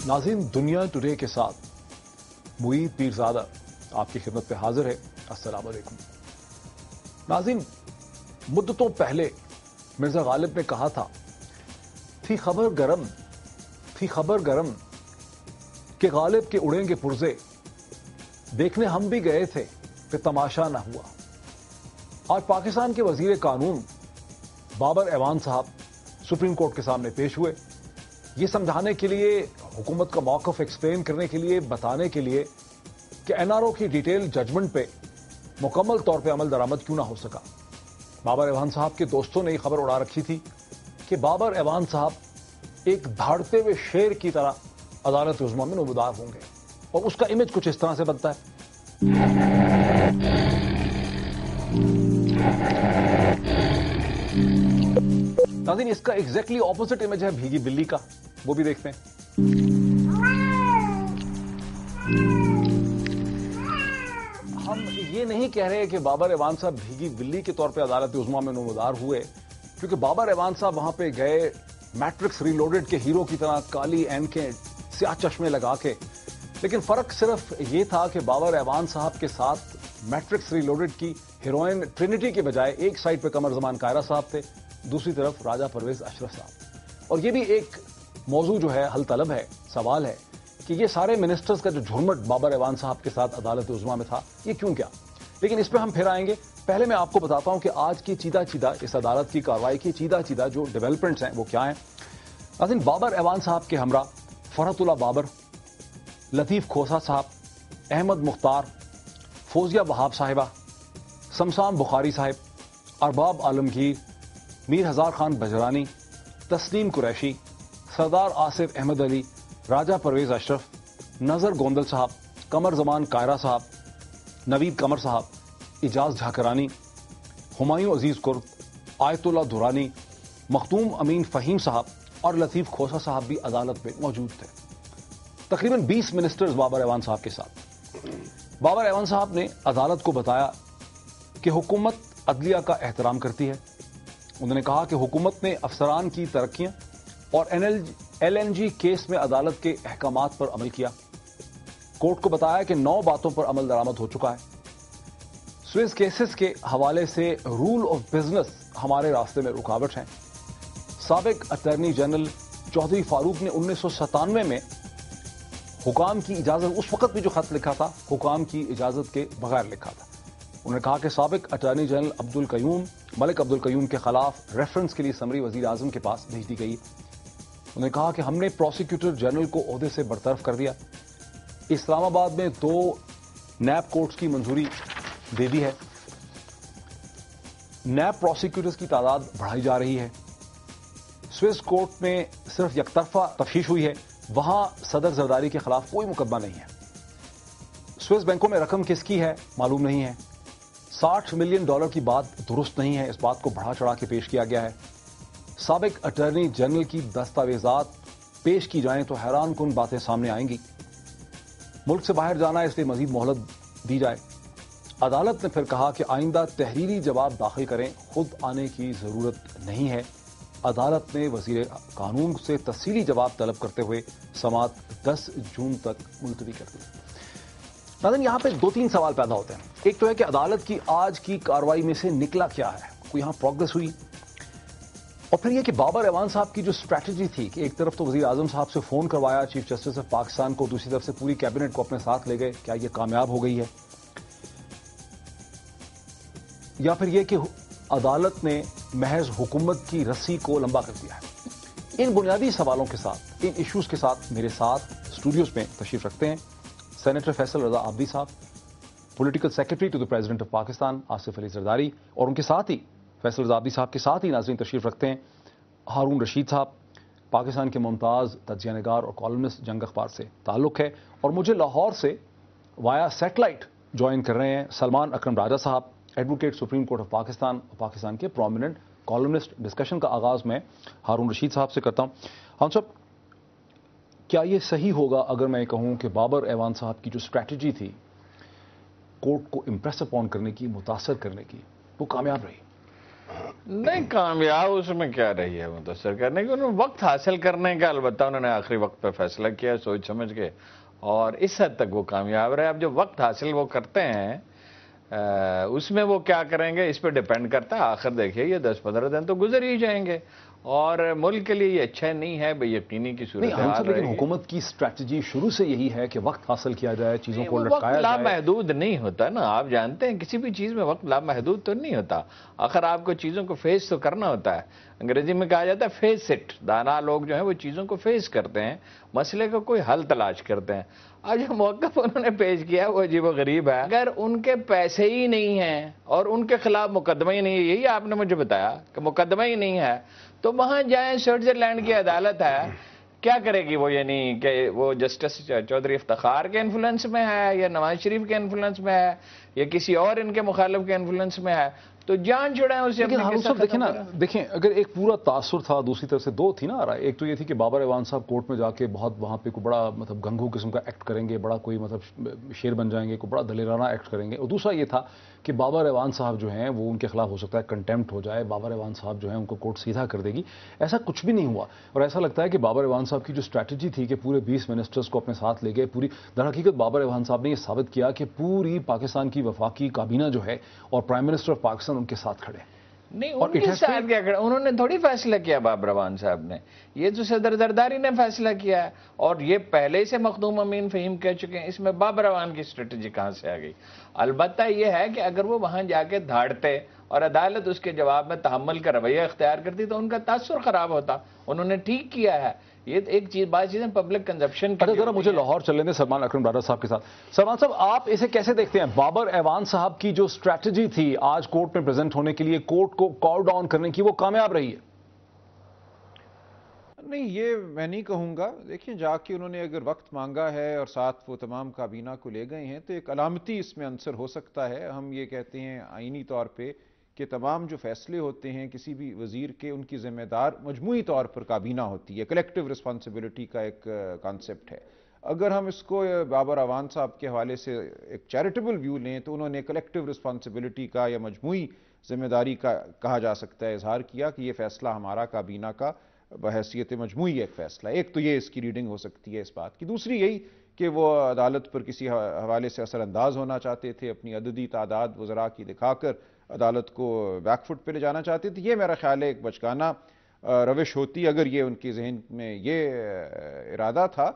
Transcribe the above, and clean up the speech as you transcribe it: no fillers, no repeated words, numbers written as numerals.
नाज़रीन, दुनिया टुडे के साथ मुईद पीरजादा आपकी खिदमत पे हाजिर है। अस्सलाम वालेकुम। नाज़रीन, मुद्दतों पहले मिर्जा गालिब ने कहा था, थी खबर गरम कि गालिब के उड़ेंगे पुर्जे, देखने हम भी गए थे कि तमाशा ना हुआ। आज पाकिस्तान के वजीर कानून बाबर एवान साहब सुप्रीम कोर्ट के सामने पेश हुए, ये समझाने के लिए, हुकूमत का मौक़िफ़ एक्सप्लेन करने के लिए, बताने के लिए कि एनआरओ की डिटेल जजमेंट पे मुकम्मल तौर पे अमल दरामद क्यों ना हो सका। बाबर एवान साहब के दोस्तों ने यह खबर उड़ा रखी थी कि बाबर एवान साहब एक धाड़ते हुए शेर की तरह अदालत उज़्मा में नमूदार होंगे, और उसका इमेज कुछ इस तरह से बनता है। नाज़रीन, इसका एग्जैक्टली ऑपोजिट इमेज है भीगी बिल्ली का, वो भी देखते हैं। हम ये नहीं कह रहे कि बाबर एवान साहब भीगी बिल्ली के तौर पे अदालत उज़्मा में नमूदार हुए, क्योंकि बाबर एवान साहब वहां पे गए मैट्रिक्स रीलोडेड के हीरो की तरह, काली ऐनकें, स्याह चश्मे लगा के। लेकिन फर्क सिर्फ ये था कि बाबर एवान साहब के साथ मैट्रिक्स रीलोडेड की हीरोइन ट्रिनिटी के बजाय एक साइड पे कमर जमान कायरा साहब थे, दूसरी तरफ राजा परवेज अशरफ साहब। और ये भी एक मौजू जो है हल तलब है, सवाल है कि ये सारे मिनिस्टर्स का जो झुरमट बाबर एवान साहब के साथ अदालत उज़्मा में था, ये क्यों क्या। लेकिन इस पर हम फिर आएंगे। पहले मैं आपको बताता हूं कि आज की चीदा इस अदालत की कार्रवाई की चीदा जो डेवलपमेंट्स हैं वो क्या हैं। नाज़रीन, बाबर एवान साहब के हमरा फरहतुल्लाह बाबर, लतीफ खोसा साहब, अहमद मुख्तार, फौजिया वहाब साहिबा, शमशान बुखारी साहिब, अरबाब आलमगीर, मीर हजार खान बजरानी, तस्लीम कुरैशी, सरदार आसिफ अहमद अली, राजा परवेज अशरफ, नजर गोंदल साहब, कमर जमान कायरा साहब, नवीद कमर साहब, इजाज झाकरानी, हुमायूं अजीज कुर्द, आयतुल्लाह दुरानी, मखदूम अमीन फहीम साहब और लतीफ खोसा साहब भी अदालत में मौजूद थे। तकरीबन 20 मिनिस्टर्स बाबर एवान साहब के साथ। बाबर एवान साहब ने अदालत को बताया कि हुकूमत अदलिया का एहतराम करती है। उन्होंने कहा कि हुकूमत ने अफसरान की तरक्कियां और LNG केस में अदालत के अहकामात पर अमल किया। कोर्ट को बताया कि 9 बातों पर अमल दरामद हो चुका है। स्विस केसेस के हवाले से रूल ऑफ बिजनेस हमारे रास्ते में रुकावट है। साबिक अटॉर्नी जनरल चौधरी फारूक ने 1997 में हुकाम की इजाजत, उस वक्त भी जो खत लिखा था हुकाम की इजाजत के बगैर लिखा था। उन्होंने कहा कि साबिक अटॉर्नी जनरल मलिक अब्दुल कयूम के खिलाफ रेफरेंस के लिए समरी वजीर आजम के पास भेज दी गई। उन्होंने कहा कि हमने प्रोसिक्यूटर जनरल को ओहदे से बरतरफ कर दिया। इस्लामाबाद में 2 नैब कोर्ट्स की मंजूरी दे दी है। नैब प्रोसिक्यूटर्स की तादाद बढ़ाई जा रही है। स्विस कोर्ट में सिर्फ यकतरफा तफ्तीश हुई है, वहां सदर जरदारी के खिलाफ कोई मुकदमा नहीं है। स्विस बैंकों में रकम किसकी है मालूम नहीं है। $60 मिलियन की बात दुरुस्त नहीं है, इस बात को बढ़ा चढ़ा के पेश किया गया है। साबिक अटॉर्नी जनरल की दस्तावेजात पेश की जाएं तो हैरान कुन बातें सामने आएंगी। मुल्क से बाहर जाना है, इसलिए मजीद मोहलत दी जाए। अदालत ने फिर कहा कि आइंदा तहरीरी जवाब दाखिल करें, खुद आने की जरूरत नहीं है। अदालत ने वजीर कानून से तफसीली जवाब तलब करते हुए समाअत 10 जून तक मुलतवी कर दी। नाज़रीन, यहां पे 2-3 सवाल पैदा होते हैं। एक तो है कि अदालत की आज की कार्रवाई में से निकला क्या है, कोई यहां प्रोग्रेस हुई। और फिर यह कि बाबर एवान साहब की जो स्ट्रैटेजी थी कि एक तरफ तो वजीर आजम साहब से फोन करवाया चीफ जस्टिस ऑफ पाकिस्तान को, दूसरी तरफ से पूरी कैबिनेट को अपने साथ ले गए, क्या यह कामयाब हो गई है, या फिर यह कि अदालत ने महज हुकूमत की रस्सी को लंबा कर दिया है। इन बुनियादी सवालों के साथ, इन इश्यूज के साथ मेरे साथ स्टूडियोज में तशरीफ रखते हैं सेनेटर फैसल रजा आबदी साहब, political secretary to the president of Pakistan Asif Ali Zardari, और उनके साथ ही फैसल रजा आबदी साहब के साथ ही नाज़रीन तशरीफ रखते हैं हारून रशीद साहब, पाकिस्तान के मुमताज़ तज्ज़ियानगार और कॉलमिस्ट, जंग अखबार से ताल्लुक़ है। और मुझे लाहौर से वाया सैटेलाइट ज्वाइन कर रहे हैं सलमान अकरम राजा साहब, advocate supreme court of Pakistan और पाकिस्तान के प्रोमिनेंट कॉलमिस्ट। डिस्कशन का आगाज मैं हारून रशीद साहब से करता हूं। हाँ साहब, क्या यह सही होगा अगर मैं कहूं कि बाबर एवान साहब की जो स्ट्रैटेजी थी कोर्ट को इंप्रेस अपॉन करने की, मुतासर करने की, वो कामयाब रही? نہیں کامیاب اس میں کیا رہی ہے متاثر کرنے کی، انہوں نے وقت حاصل کرنے کا البتہ انہوں نے آخری وقت پہ فیصلہ کیا سوچ سمجھ کے، اور اس حد تک وہ کامیاب رہے. اب جو وقت حاصل وہ کرتے ہیں اس میں وہ کیا کریں گے اس پہ ڈیپینڈ کرتا ہے. آخر دیکھیے یہ 10-15 دن تو گزر ہی جائیں گے، اور ملک کے لیے یہ اچھا نہیں ہے، بے یقینی کی نہیں ہم صورتحال سب، لیکن رہے گی. حکومت کی اسٹریٹجی شروع سے یہی ہے کہ وقت حاصل کیا جائے، چیزوں کو وہ وقت لٹکایا جائے. لامحدود نہیں ہوتا نا، آپ جانتے ہیں کسی بھی چیز میں وقت لامحدود تو نہیں ہوتا. آخر آپ کو چیزوں کو فیس تو کرنا ہوتا ہے. انگریزی میں کہا جاتا ہے فیس اٹ. دانا لوگ جو ہیں وہ چیزوں کو فیس کرتے ہیں، مسئلے کا کوئی حل تلاش کرتے ہیں. آج جو موقف انہوں نے پیش کیا وہ عجیب و غریب ہے. اگر ان کے پیسے ہی نہیں ہیں اور ان کے خلاف مقدمہ ہی نہیں ہے، یہی آپ نے مجھے بتایا کہ مقدمہ ہی نہیں ہے، تو وہاں جائیں. سوئٹزرلینڈ کی عدالت ہے، کیا کرے گی وہ؟ یعنی کہ وہ جسٹس چودھری افتخار کے انفلوئنس میں ہے، یا نواز شریف کے انفلوئنس میں ہے، یا کسی اور ان کے مخالف کے انفلوئنس میں ہے؟ تو جان چھڑائیں اسے، لیکن اپنے ہارون قصہ صاحب دیکھیں ختم نا، کریں. دیکھیں اگر ایک پورا تاثر تھا، دوسری طرف سے دو تھی نا رائے. ایک تو یہ تھی کہ بابر اعوان صاحب کورٹ میں جا کے بہت وہاں پہ کوئی بڑا مطلب گنگو قسم کا ایکٹ کریں گے، بڑا کوئی مطلب شیر بن جائیں گے، کوئی بڑا دلیرانہ ایکٹ کریں گے. اور دوسرا یہ تھا کہ بابر اعوان صاحب جو ہیں وہ ان کے خلاف ہو سکتا ہے کنٹیمپٹ ہو جائے، بابر اعوان صاحب جو ہیں ان کو کورٹ سیدھا کر دے گی. ایسا کچھ بھی نہیں ہوا، اور ایسا لگتا ہے کہ بابر اعوان صاحب کی جو اسٹریٹجی تھی کہ پورے 20 منسٹرز کو اپنے ساتھ لے گئے، پوری در حقیقت بابر اعوان صاحب نے یہ ثابت کیا کہ پوری پاکستان کی وفاقی کابینہ جو ہے اور پرائم منسٹر آف پاکستان ان کے ساتھ کھڑے. نہیں اور ان it کے has ساتھ paid. کیا کرا، انہوں نے تھوڑی فیصلہ کیا بابر اعوان صاحب نے، یہ تو صدر زرداری نے فیصلہ کیا ہے. اور یہ پہلے سے مخدوم امین فہیم کہہ چکے ہیں، اس میں بابر اعوان کی اسٹریٹجی کہاں سے آ گئی؟ البتہ یہ ہے کہ اگر وہ وہاں جا کے دھاڑتے اور عدالت اس کے جواب میں تحمل کا رویہ اختیار کرتی تو ان کا تاثر خراب ہوتا. انہوں نے ٹھیک کیا ہے. یہ ایک چیز، بات چیزیں پبلک کنزپشن کی. اچھا ذرا مجھے لاہور چلنے دیں سلمان اکرم ڈارا صاحب کے ساتھ. سلمان صاحب آپ اسے کیسے دیکھتے ہیں؟ بابر اعوان صاحب کی جو اسٹریٹجی تھی آج کورٹ میں پریزنٹ ہونے کے لیے، کورٹ کو کال ڈاؤن کرنے کی، وہ کامیاب رہی ہے؟ نہیں یہ میں نہیں کہوں گا. دیکھیں جا کے انہوں نے اگر وقت مانگا ہے اور ساتھ وہ تمام کابینہ کو لے گئے ہیں تو ایک علامتی اس میں عنصر ہو سکتا ہے. ہم یہ کہتے ہیں آئینی طور پہ کہ تمام جو فیصلے ہوتے ہیں کسی بھی وزیر کے، ان کی ذمہ دار مجموعی طور پر کابینہ ہوتی ہے. کلیکٹیو رسپانسبلٹی کا ایک کانسیپٹ ہے. اگر ہم اس کو بابر اعوان صاحب کے حوالے سے ایک چیریٹیبل ویو لیں تو انہوں نے کلیکٹیو رسپانسبلٹی کا یا مجموعی ذمہ داری کا کہا جا سکتا ہے اظہار کیا کہ یہ فیصلہ ہمارا کابینہ کا بحیثیت مجموعی ایک فیصلہ. ایک تو یہ اس کی ریڈنگ ہو سکتی ہے اس بات کی. دوسری یہی کہ وہ عدالت پر کسی حوالے سے اثر انداز ہونا چاہتے تھے، اپنی عددی تعداد وزراء کی دکھا کر عدالت کو بیک فٹ پہ لے جانا چاہتے تھے. یہ میرا خیال ہے ایک بچگانہ روش ہوتی اگر یہ ان کے ذہن میں یہ ارادہ تھا.